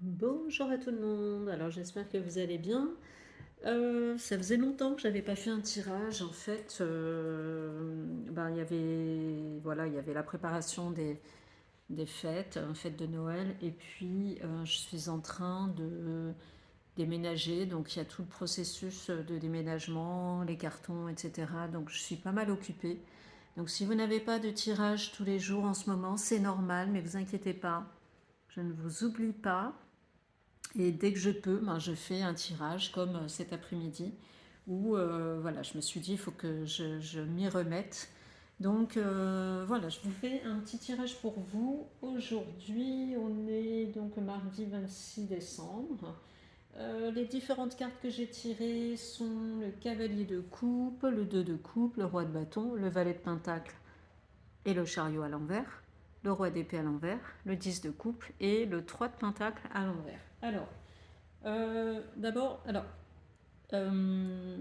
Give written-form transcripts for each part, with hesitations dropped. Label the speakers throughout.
Speaker 1: Bonjour à tout le monde, alors j'espère que vous allez bien. Ça faisait longtemps que j'avais pas fait un tirage. En fait, il y avait, voilà, il y avait la préparation des fêtes, fêtes de Noël, et puis je suis en train de déménager, donc il y a tout le processus de déménagement, les cartons, etc. Donc je suis pas mal occupée. Donc si vous n'avez pas de tirage tous les jours en ce moment, c'est normal, mais vous inquiétez pas, je ne vous oublie pas. Et dès que je peux, je fais un tirage comme cet après-midi où voilà, je me suis dit il faut que je m'y remette. Donc voilà, je vous fais un petit tirage pour vous. Aujourd'hui, on est donc mardi 26 décembre. Les différentes cartes que j'ai tirées sont le cavalier de coupe, le 2 de coupe, le roi de bâton, le valet de pentacle et le chariot à l'envers, le roi d'épée à l'envers, le 10 de coupe et le 3 de pentacle à l'envers. Alors, d'abord, euh,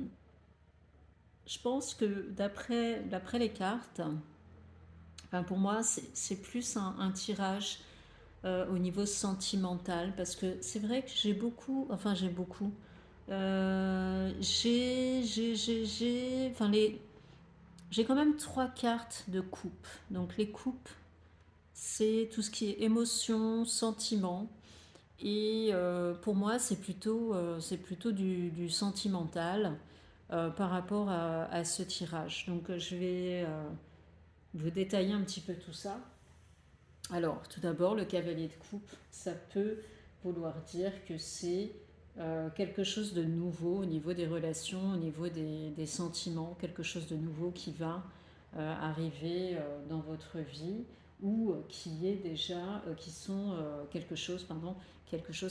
Speaker 1: je pense que d'après les cartes, enfin pour moi, c'est plus un tirage au niveau sentimental, parce que c'est vrai que j'ai beaucoup. Enfin j'ai quand même trois cartes de coupe. Donc les coupes, c'est tout ce qui est émotion, sentiment. Et pour moi, c'est plutôt du sentimental par rapport à ce tirage. Donc je vais vous détailler un petit peu tout ça. Alors, tout d'abord, le cavalier de coupe, ça peut vouloir dire que c'est quelque chose de nouveau au niveau des relations, au niveau des sentiments, quelque chose de nouveau qui va arriver dans votre vie ou qui est déjà, qui sont quelque chose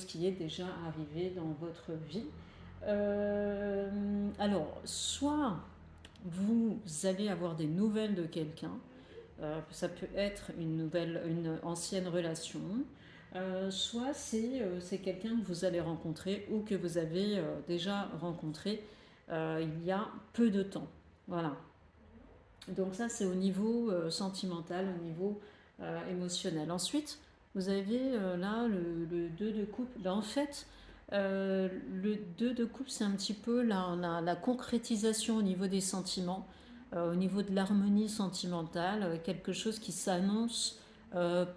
Speaker 1: qui est déjà arrivé dans votre vie. Alors, soit vous allez avoir des nouvelles de quelqu'un, ça peut être une ancienne relation, soit c'est quelqu'un que vous allez rencontrer ou que vous avez déjà rencontré il y a peu de temps. Voilà. Donc ça, c'est au niveau sentimental, au niveau émotionnel. Ensuite, vous avez là le 2 de coupe. Là, en fait, le 2 de coupe, c'est un petit peu la concrétisation au niveau des sentiments, au niveau de l'harmonie sentimentale, quelque chose qui s'annonce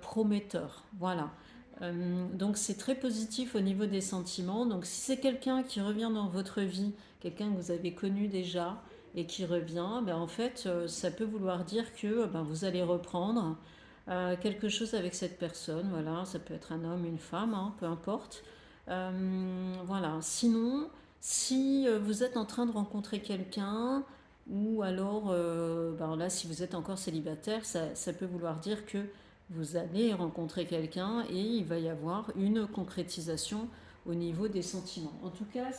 Speaker 1: prometteur. Voilà. Donc c'est très positif au niveau des sentiments. Donc si c'est quelqu'un qui revient dans votre vie, quelqu'un que vous avez connu déjà, et qui revient, en fait, ça peut vouloir dire que vous allez reprendre quelque chose avec cette personne. Voilà, ça peut être un homme, une femme, hein, peu importe. Voilà. Sinon, si vous êtes en train de rencontrer quelqu'un, ou alors, là, si vous êtes encore célibataire, ça peut vouloir dire que vous allez rencontrer quelqu'un et il va y avoir une concrétisation au niveau des sentiments. En tout cas,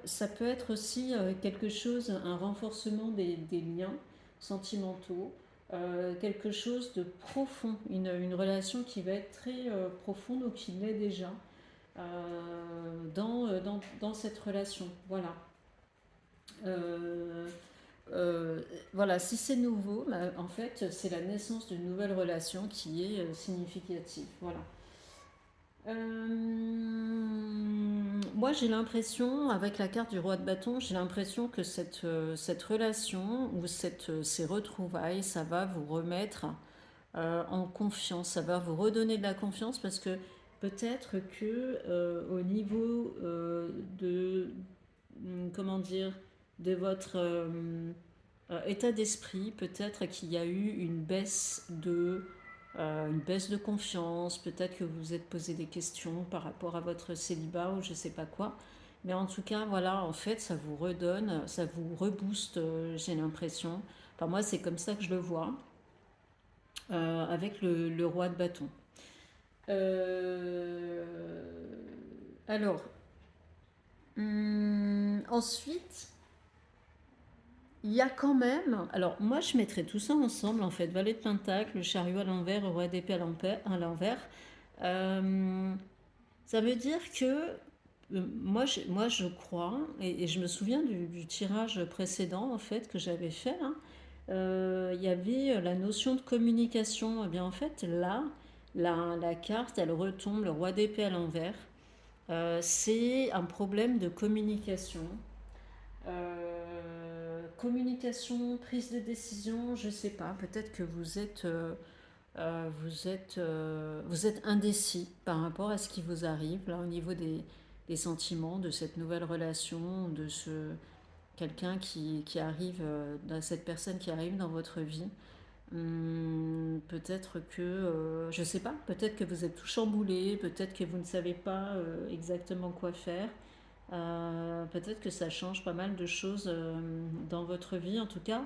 Speaker 1: ça peut être aussi quelque chose, un renforcement des liens sentimentaux, quelque chose de profond, une relation qui va être très profonde ou qui l'est déjà dans cette relation. Voilà. Euh, voilà, si c'est nouveau, en fait, c'est la naissance d'une nouvelle relation qui est significative. Voilà. Moi, j'ai l'impression, avec la carte du roi de bâton, j'ai l'impression que cette relation ou ces retrouvailles, ça va vous remettre en confiance, ça va vous redonner de la confiance parce que peut-être que au niveau comment dire, de votre état d'esprit, peut-être qu'il y a eu une baisse de confiance, peut-être que vous vous êtes posé des questions par rapport à votre célibat ou je sais pas quoi. Mais en tout cas, voilà, en fait, ça vous redonne, ça vous rebooste, j'ai l'impression. Enfin, moi, c'est comme ça que je le vois, avec le roi de bâton. Euh, alors, ensuite, il y a quand même. Alors, moi, je mettrais tout ça ensemble, en fait. Valet de Pentacle, le chariot à l'envers, le roi d'épée à l'envers. Euh, Ça veut dire que moi, je crois, et je me souviens du tirage précédent, en fait, que j'avais fait, hein. Il y avait la notion de communication. Eh bien, en fait, là, La carte, elle retombe, le roi d'épée à l'envers. C'est un problème de communication. Communication, prise de décision, je sais pas, peut-être que vous êtes indécis par rapport à ce qui vous arrive, là, au niveau des sentiments, de cette nouvelle relation, de ce quelqu'un qui arrive, cette personne qui arrive dans votre vie. Peut-être que, je sais pas, peut-être que vous êtes tout chamboulé, peut-être que vous ne savez pas exactement quoi faire. Peut-être que ça change pas mal de choses dans votre vie. En tout cas,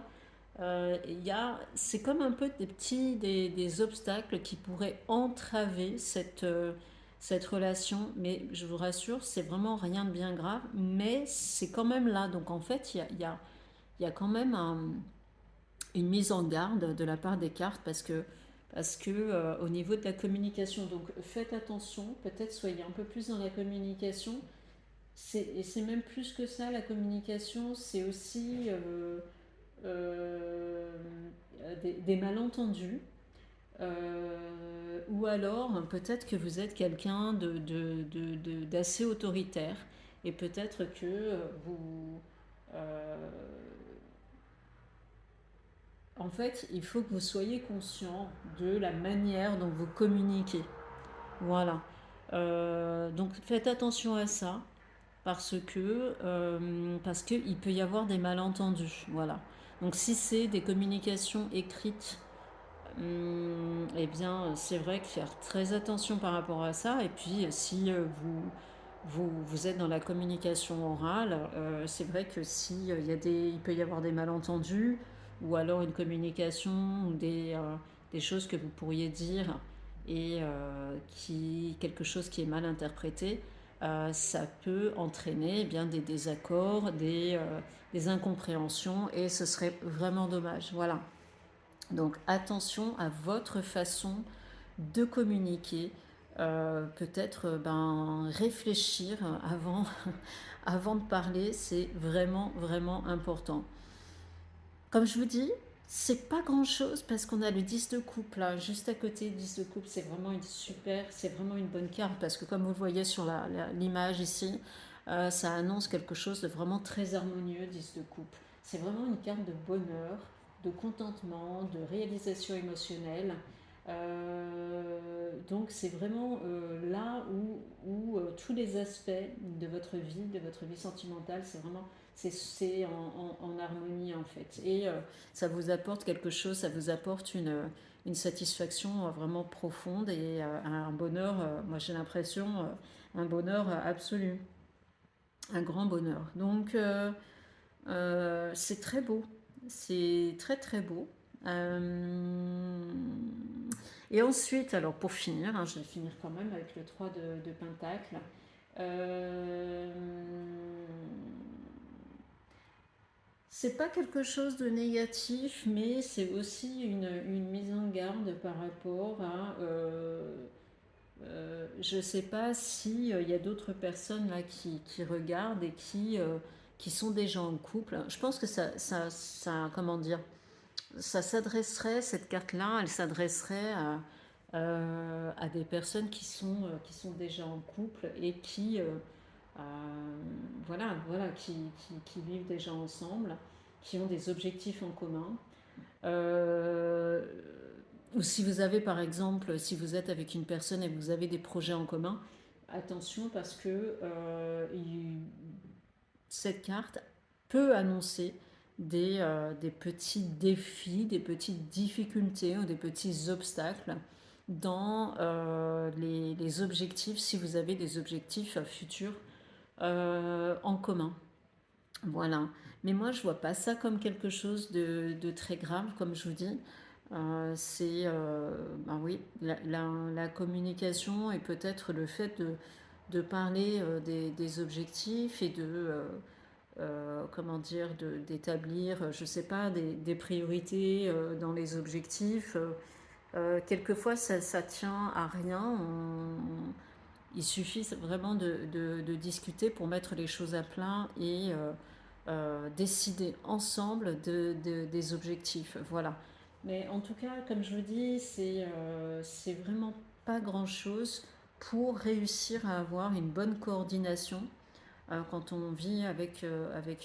Speaker 1: c'est comme un peu des obstacles qui pourraient entraver cette relation. Mais je vous rassure, c'est vraiment rien de bien grave, mais c'est quand même là. Donc en fait, il y a quand même une mise en garde de la part des cartes parce que au niveau de la communication, donc faites attention, peut-être soyez un peu plus dans la communication. Et c'est même plus que ça, la communication, c'est aussi euh, des malentendus. Ou alors, peut-être que vous êtes quelqu'un d'assez autoritaire et peut-être que vous... euh, en fait, il faut que vous soyez conscient de la manière dont vous communiquez. Voilà. Donc faites attention à ça parce que il peut y avoir des malentendus. Voilà. Donc si c'est des communications écrites, eh bien c'est vrai que faire très attention par rapport à ça. Et puis si vous êtes dans la communication orale, c'est vrai que si il peut y avoir des malentendus ou alors une communication ou des choses que vous pourriez dire et quelque chose qui est mal interprété, ça peut entraîner eh bien des désaccords, des incompréhensions et ce serait vraiment dommage. Voilà. Donc attention à votre façon de communiquer. Peut-être réfléchir avant de parler, c'est vraiment, vraiment important. Comme je vous dis, c'est pas grand chose parce qu'on a le 10 de coupe là, juste à côté. Le 10 de coupe, c'est vraiment une bonne carte parce que comme vous le voyez sur l'image ici, ça annonce quelque chose de vraiment très harmonieux, 10 de coupe. C'est vraiment une carte de bonheur, de contentement, de réalisation émotionnelle. Donc c'est vraiment là où tous les aspects de votre vie sentimentale, c'est en harmonie en fait. Et ça vous apporte quelque chose, ça vous apporte une satisfaction vraiment profonde et un bonheur, moi j'ai l'impression, un bonheur absolu, un grand bonheur. Donc c'est très beau, c'est très très beau. Euh, et ensuite, alors pour finir, hein, je vais finir quand même avec le 3 de Pentacle. Euh, c'est pas quelque chose de négatif, mais c'est aussi une mise en garde par rapport à. Je sais pas si il y a d'autres personnes là qui regardent et qui sont déjà en couple. Je pense que comment dire, ça s'adresserait, cette carte-là, elle s'adresserait à des personnes qui sont déjà en couple et euh, qui vivent déjà ensemble, qui ont des objectifs en commun. Euh, ou si vous avez par exemple, si vous êtes avec une personne et que vous avez des projets en commun, attention parce que cette carte peut annoncer des petits défis, des petites difficultés ou des petits obstacles dans les objectifs, si vous avez des objectifs futurs en commun. Voilà. Mais moi, je vois pas ça comme quelque chose de très grave, comme je vous dis. Ben oui, la communication et peut-être le fait de parler des objectifs et comment dire, d'établir, je sais pas, des priorités dans les objectifs. Quelquefois, ça tient à rien. Il suffit vraiment de discuter pour mettre les choses à plat et décider ensemble des objectifs. Voilà. Mais en tout cas, comme je vous dis, c'est vraiment pas grand-chose pour réussir à avoir une bonne coordination quand on vit avec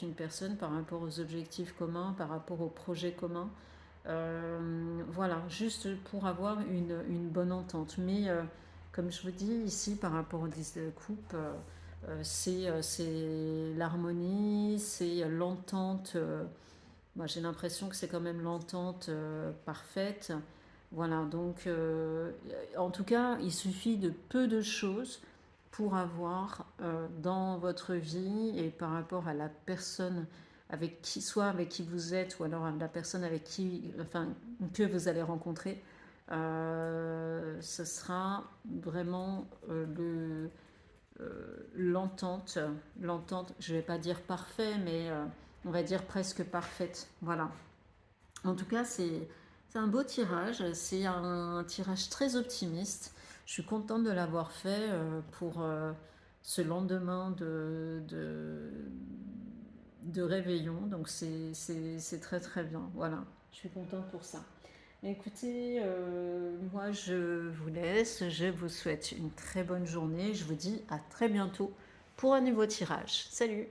Speaker 1: une personne par rapport aux objectifs communs, par rapport aux projets communs. Voilà, juste pour avoir une bonne entente. Mais comme je vous dis ici, par rapport aux 10 de coupe, c'est l'harmonie, c'est l'entente. Moi, j'ai l'impression que c'est quand même l'entente parfaite. Voilà, donc en tout cas, il suffit de peu de choses pour avoir dans votre vie et par rapport à la personne avec qui, soit avec qui vous êtes ou alors à la personne avec qui, enfin, que vous allez rencontrer, ce sera vraiment l'entente, je ne vais pas dire parfait, mais on va dire presque parfaite. Voilà. En tout cas, c'est un beau tirage, c'est un tirage très optimiste. Je suis contente de l'avoir fait pour ce lendemain de réveillon, donc c'est très très bien. Voilà, je suis contente pour ça. Écoutez, moi je vous laisse, je vous souhaite une très bonne journée, je vous dis à très bientôt pour un nouveau tirage. Salut!